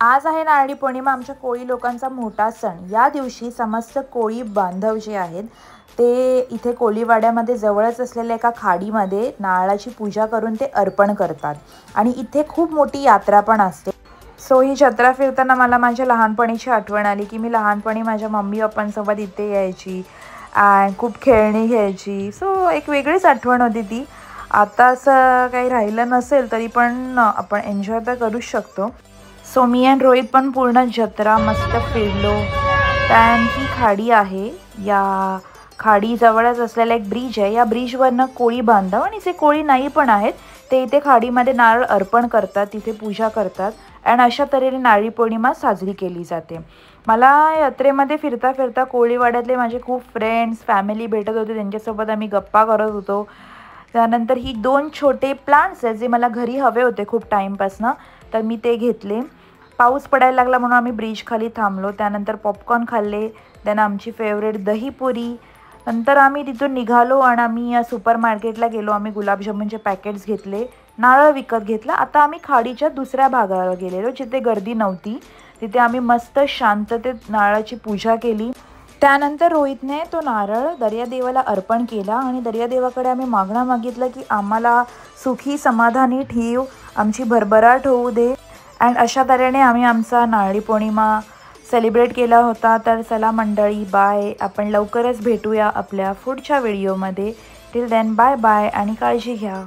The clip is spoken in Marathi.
आज आहे नारळी पौर्णिमा, आमच्या कोळी लोकांचा मोठा सण। या दिवशी समस्त कोळी बांधव जे आहेत ते इथे कोळीवाड्यामध्ये जवळच असलेल्या एका खाडीमध्ये नारळाची पूजा करून ते अर्पण करतात आणि इथे खूप मोठी यात्रा पण असते। सो ही जत्रा फिरताना मला माझ्या लहानपणीची आठवण आली की मी लहानपणी माझ्या मम्मी पप्पांसोबत इथे यायची आणि खूप खेळणी घ्यायची। सो एक वेगळीच आठवण होती ती। आता असं काही राहिलं नसेल तरी पण आपण एन्जॉय तर करूच शकतो। सो मी अँड रोहित पण पूर्ण जत्रा मस्त फिरलो। त्यान ही खाडी आहे, या खाडी जवळच असलेला एक ब्रिज आहे। या ब्रिजवरनं कोळी बांधव आणि जे कोळी नाही पण आहेत ते इथे खाडीमध्ये नारळ अर्पण करतात, तिथे पूजा करतात आणि अशा तऱ्हेने नारळी पौर्णिमा साजरी केली जाते। मला यात्रेमध्ये फिरता फिरता कोळीवाड्यातले माझे खूप फ्रेंड्स फॅमिली भेटत होते, त्यांच्यासोबत आम्ही गप्पा करत होतो। त्यानंतर ही 2 छोटे प्लांट्स आहेत जे मला घरी हवे होते खूप टाईमपासनं, तर मी ते घेतले। पाऊस पडायला लागला म्हणून आम्ही ब्रिज खाली थांबलो। त्यानंतर पॉपकॉर्न खाल्ले, देन आमची फेवरेट दहीपुरी। नंतर आम्ही तिथून निघालो आणि आम्ही सुपर मार्केटला गेलो। आम्ही गुलाबजामुनचे पॅकेट्स घेतले, नारळ विकत घेतला। आता आम्ही खाडीच्या दुसऱ्या भागाला गेलेलो जिथे गर्दी नव्हती। तिथे आम्ही मस्त शांततेत नारळाची पूजा केली। त्यानंतर रोहितने तो नारळ दर्यादेवाला अर्पण केला आणि दर्यादेवाकडे आम्ही मागणं मागितलं की आम्हाला सुखी समाधानी ठेव, आमची भरभराट होऊ दे। अँड अशा तऱ्हेने आम्ही आमचा नारळी पौर्णिमा सेलिब्रेट केला होता। तर चला मंडळी, बाय। आपण लवकरच भेटूया आपल्या पुढच्या व्हिडिओमध्ये। टिल देन बाय बाय आणि काळजी घ्या।